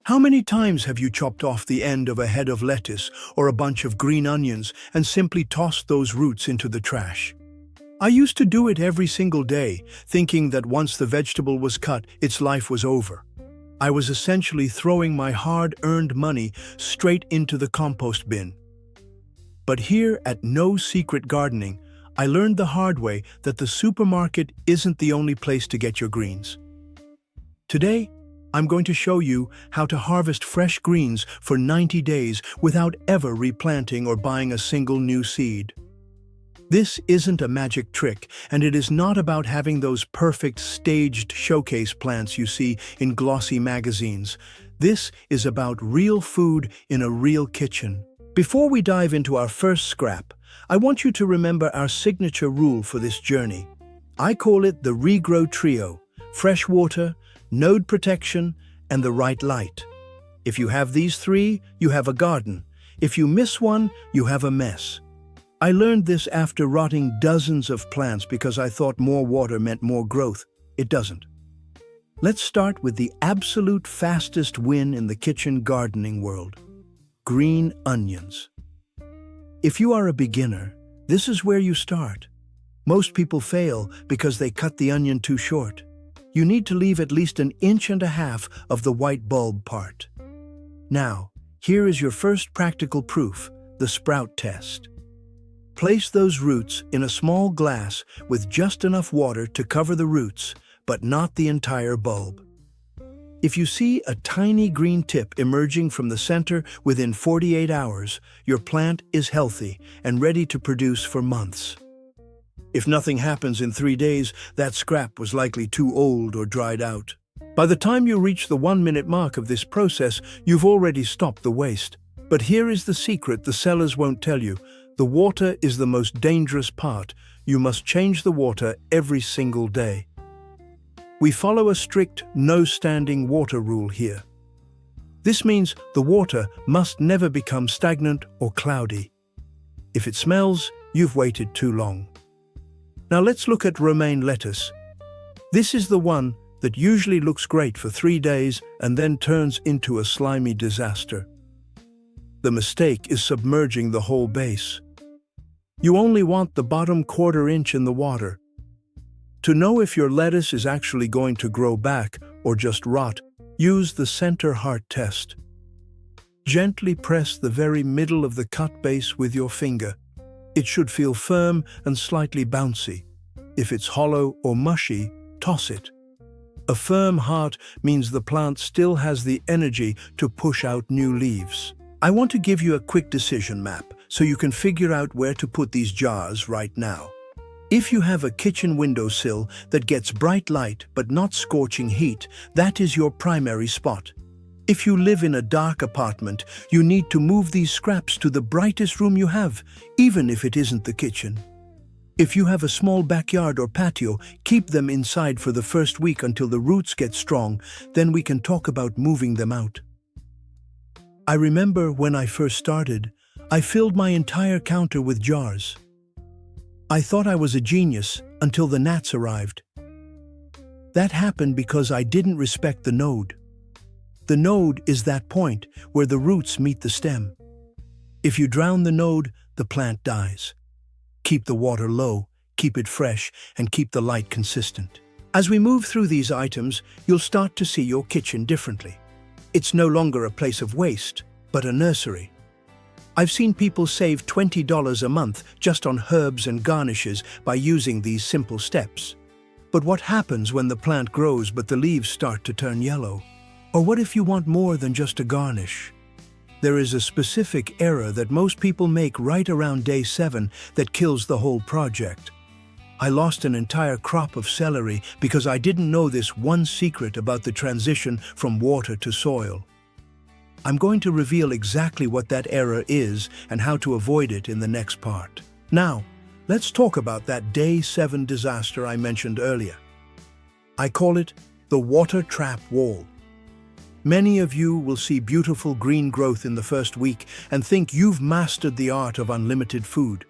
How many times have you chopped off the end of a head of lettuce or a bunch of green onions and simply tossed those roots into the trash? I used to do it every single day, thinking that once the vegetable was cut, its life was over. I was essentially throwing my hard-earned money straight into the compost bin. But here at No Secret Gardening, I learned the hard way that the supermarket isn't the only place to get your greens. Today, I'm going to show you how to harvest fresh greens for 90 days without ever replanting or buying a single new seed. This isn't a magic trick, and it is not about having those perfect staged showcase plants you see in glossy magazines. This is about real food in a real kitchen. Before we dive into our first scrap, I want you to remember our signature rule for this journey. I call it the Regrow Trio: fresh water, node protection, and the right light. If you have these three, you have a garden. If you miss one, you have a mess. I learned this after rotting dozens of plants because I thought more water meant more growth. It doesn't. Let's start with the absolute fastest win in the kitchen gardening world: green onions. If you are a beginner, this is where you start. Most people fail because they cut the onion too short. You need to leave at least 1.5 inches of the white bulb part. Now, here is your first practical proof, the sprout test. Place those roots in a small glass with just enough water to cover the roots, but not the entire bulb. If you see a tiny green tip emerging from the center within 48 hours, your plant is healthy and ready to produce for months. If nothing happens in 3 days, that scrap was likely too old or dried out. By the time you reach the 1-minute mark of this process, you've already stopped the waste. But here is the secret the sellers won't tell you. The water is the most dangerous part. You must change the water every single day. We follow a strict no standing water rule here. This means the water must never become stagnant or cloudy. If it smells, you've waited too long. Now let's look at romaine lettuce. This is the one that usually looks great for 3 days and then turns into a slimy disaster. The mistake is submerging the whole base. You only want the bottom 1/4 inch in the water. To know if your lettuce is actually going to grow back or just rot, use the center heart test. Gently press the very middle of the cut base with your finger. It should feel firm and slightly bouncy. If it's hollow or mushy, toss it. A firm heart means the plant still has the energy to push out new leaves. I want to give you a quick decision map so you can figure out where to put these jars right now. If you have a kitchen windowsill that gets bright light but not scorching heat, that is your primary spot. If you live in a dark apartment, you need to move these scraps to the brightest room you have, even if it isn't the kitchen. If you have a small backyard or patio, keep them inside for the first week until the roots get strong, then we can talk about moving them out. I remember when I first started, I filled my entire counter with jars. I thought I was a genius until the gnats arrived. That happened because I didn't respect the node. The node is that point where the roots meet the stem. If you drown the node, the plant dies. Keep the water low, keep it fresh, and keep the light consistent. As we move through these items, you'll start to see your kitchen differently. It's no longer a place of waste, but a nursery. I've seen people save $20 a month just on herbs and garnishes by using these simple steps. But what happens when the plant grows but the leaves start to turn yellow? Or what if you want more than just a garnish? There is a specific error that most people make right around day 7 that kills the whole project. I lost an entire crop of celery because I didn't know this one secret about the transition from water to soil. I'm going to reveal exactly what that error is and how to avoid it in the next part. Now, let's talk about that day 7 disaster I mentioned earlier. I call it the water trap wall. Many of you will see beautiful green growth in the first week and think you've mastered the art of unlimited food.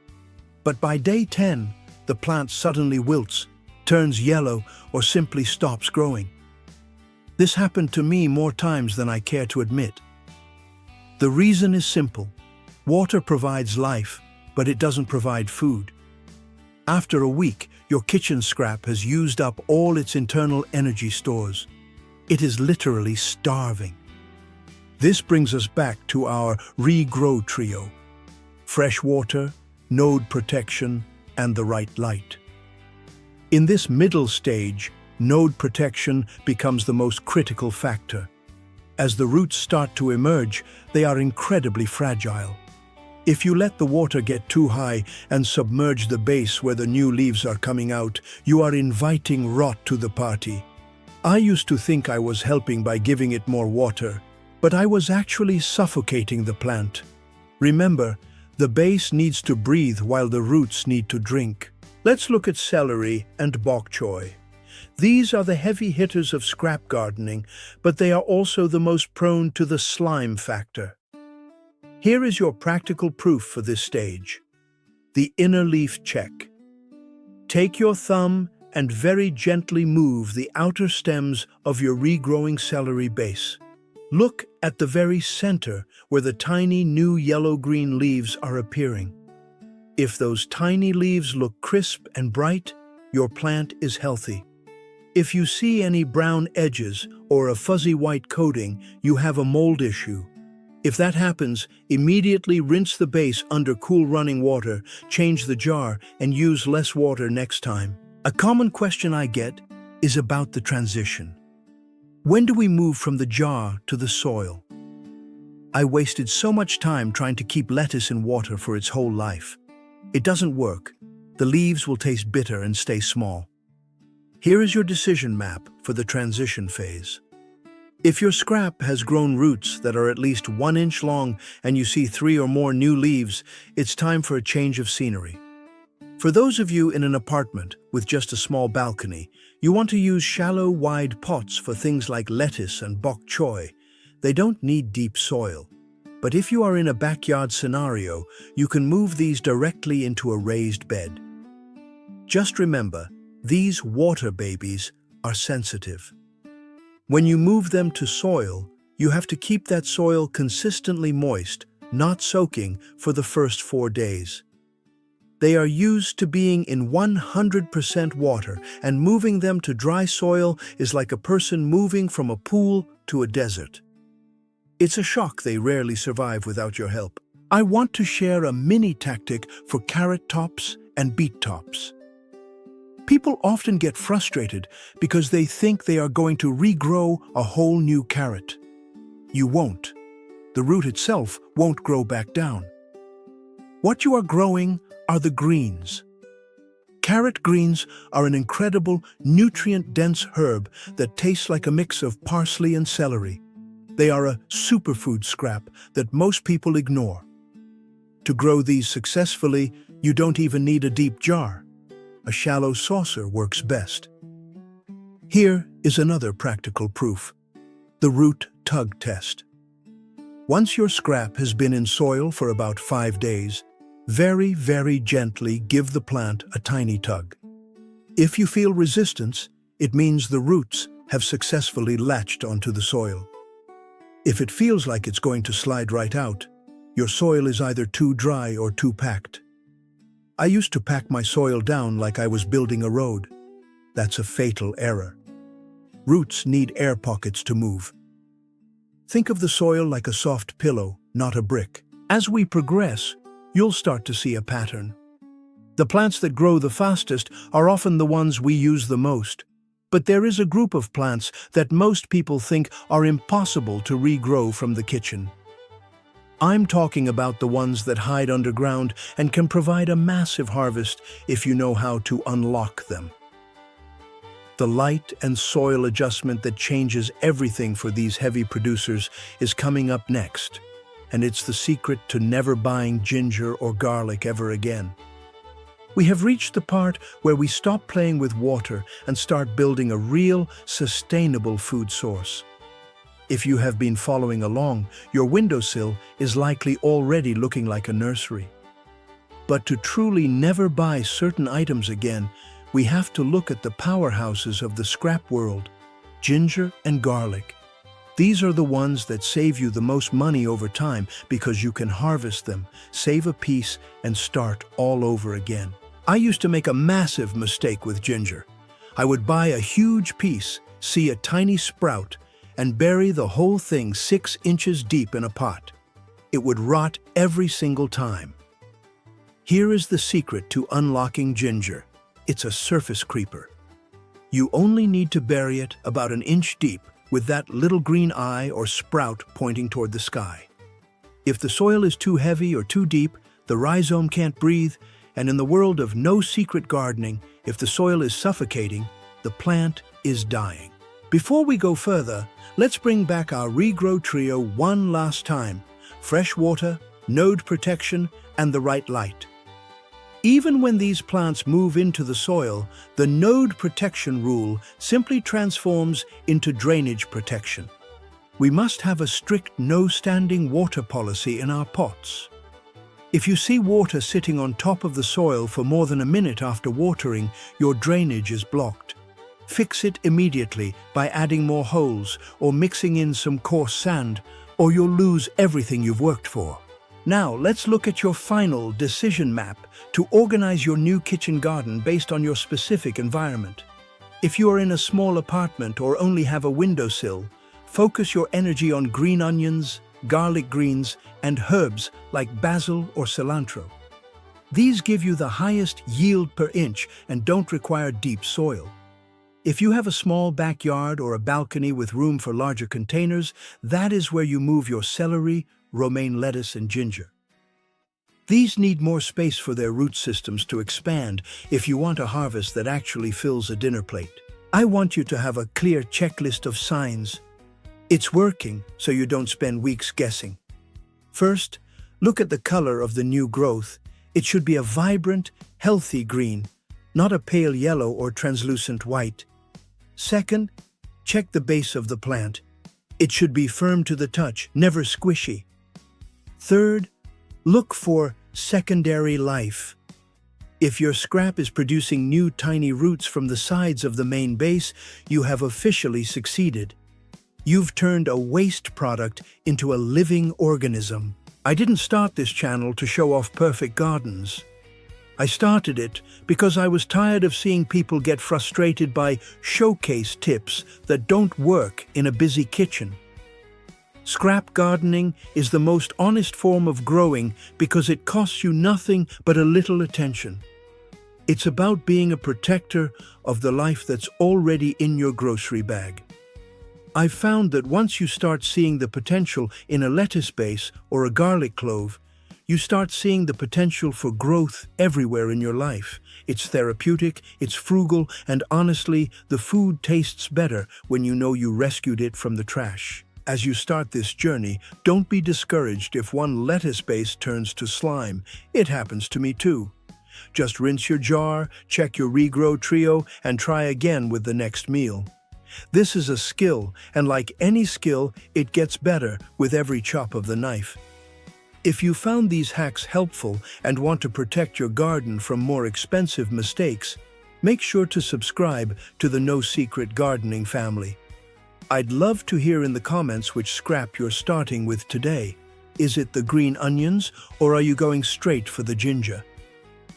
But by day 10, the plant suddenly wilts, turns yellow, or simply stops growing. This happened to me more times than I care to admit. The reason is simple. Water provides life, but it doesn't provide food. After a week, your kitchen scrap has used up all its internal energy stores. It is literally starving. This brings us back to our regrow trio: fresh water, node protection, and the right light. In this middle stage, node protection becomes the most critical factor. As the roots start to emerge, they are incredibly fragile. If you let the water get too high and submerge the base where the new leaves are coming out, you are inviting rot to the party. I used to think I was helping by giving it more water, but I was actually suffocating the plant. Remember, the base needs to breathe while the roots need to drink. Let's look at celery and bok choy. These are the heavy hitters of scrap gardening, but they are also the most prone to the slime factor. Here is your practical proof for this stage: the inner leaf check. Take your thumb and very gently move the outer stems of your regrowing celery base. Look at the very center where the tiny new yellow-green leaves are appearing. If those tiny leaves look crisp and bright, your plant is healthy. If you see any brown edges or a fuzzy white coating, you have a mold issue. If that happens, immediately rinse the base under cool running water, change the jar, and use less water next time. A common question I get is about the transition. When do we move from the jar to the soil? I wasted so much time trying to keep lettuce in water for its whole life. It doesn't work. The leaves will taste bitter and stay small. Here is your decision map for the transition phase. If your scrap has grown roots that are at least 1 inch long and you see 3 or more new leaves, it's time for a change of scenery. For those of you in an apartment with just a small balcony, you want to use shallow, wide pots for things like lettuce and bok choy. They don't need deep soil. But if you are in a backyard scenario, you can move these directly into a raised bed. Just remember, these water babies are sensitive. When you move them to soil, you have to keep that soil consistently moist, not soaking, for the first 4 days. They are used to being in 100% water, and moving them to dry soil is like a person moving from a pool to a desert. It's a shock they rarely survive without your help. I want to share a mini tactic for carrot tops and beet tops. People often get frustrated because they think they are going to regrow a whole new carrot. You won't. The root itself won't grow back down. What you are growing are the greens. Carrot greens are an incredible, nutrient-dense herb that tastes like a mix of parsley and celery. They are a superfood scrap that most people ignore. To grow these successfully, you don't even need a deep jar. A shallow saucer works best. Here is another practical proof: the root tug test. Once your scrap has been in soil for about 5 days, very gently give the plant a tiny tug. If you feel resistance, it means the roots have successfully latched onto the soil. If it feels like it's going to slide right out, your soil is either too dry or too packed. I used to pack my soil down like I was building a road. That's a fatal error. Roots need air pockets to move. Think of the soil like a soft pillow, not a brick. As we progress, you'll start to see a pattern. The plants that grow the fastest are often the ones we use the most. But there is a group of plants that most people think are impossible to regrow from the kitchen. I'm talking about the ones that hide underground and can provide a massive harvest if you know how to unlock them. The light and soil adjustment that changes everything for these heavy producers is coming up next, and it's the secret to never buying ginger or garlic ever again. We have reached the part where we stop playing with water and start building a real, sustainable food source. If you have been following along, your windowsill is likely already looking like a nursery. But to truly never buy certain items again, we have to look at the powerhouses of the scrap world: ginger and garlic. These are the ones that save you the most money over time because you can harvest them, save a piece, and start all over again. I used to make a massive mistake with ginger. I would buy a huge piece, see a tiny sprout, and bury the whole thing 6 inches deep in a pot. It would rot every single time. Here is the secret to unlocking ginger. It's a surface creeper. You only need to bury it about an inch deep with that little green eye or sprout pointing toward the sky. If the soil is too heavy or too deep, the rhizome can't breathe, and in the world of no secret gardening, if the soil is suffocating, the plant is dying. Before we go further, let's bring back our Regrow trio one last time: fresh water, node protection, and the right light. Even when these plants move into the soil, the node protection rule simply transforms into drainage protection. We must have a strict no-standing water policy in our pots. If you see water sitting on top of the soil for more than a minute after watering, your drainage is blocked. Fix it immediately by adding more holes or mixing in some coarse sand, or you'll lose everything you've worked for. Now, let's look at your final decision map to organize your new kitchen garden based on your specific environment. If you are in a small apartment or only have a windowsill, focus your energy on green onions, garlic greens, and herbs like basil or cilantro. These give you the highest yield per inch and don't require deep soil. If you have a small backyard or a balcony with room for larger containers, that is where you move your celery, romaine lettuce, and ginger. These need more space for their root systems to expand if you want a harvest that actually fills a dinner plate. I want you to have a clear checklist of signs. It's working, so you don't spend weeks guessing. First, look at the color of the new growth. It should be a vibrant, healthy green, not a pale yellow or translucent white. Second, check the base of the plant. It should be firm to the touch, never squishy. Third, look for secondary life. If your scrap is producing new tiny roots from the sides of the main base, you have officially succeeded. You've turned a waste product into a living organism. I didn't start this channel to show off perfect gardens. I started it because I was tired of seeing people get frustrated by showcase tips that don't work in a busy kitchen. Scrap gardening is the most honest form of growing because it costs you nothing but a little attention. It's about being a protector of the life that's already in your grocery bag. I've found that once you start seeing the potential in a lettuce base or a garlic clove, you start seeing the potential for growth everywhere in your life. It's therapeutic, it's frugal, and honestly, the food tastes better when you know you rescued it from the trash. As you start this journey, don't be discouraged if one lettuce base turns to slime. It happens to me too. Just rinse your jar, check your Regrow trio, and try again with the next meal. This is a skill, and like any skill, it gets better with every chop of the knife. If you found these hacks helpful and want to protect your garden from more expensive mistakes, make sure to subscribe to the No Secret Gardening family. I'd love to hear in the comments which scrap you're starting with today. Is it the green onions, or are you going straight for the ginger?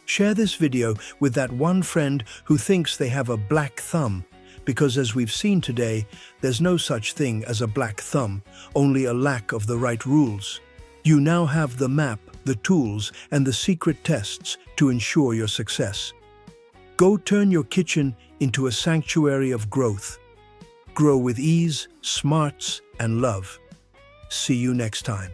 Share this video with that one friend who thinks they have a black thumb, because as we've seen today, there's no such thing as a black thumb, only a lack of the right rules. You now have the map, the tools, and the secret tests to ensure your success. Go turn your kitchen into a sanctuary of growth. Grow with ease, smarts, and love. See you next time.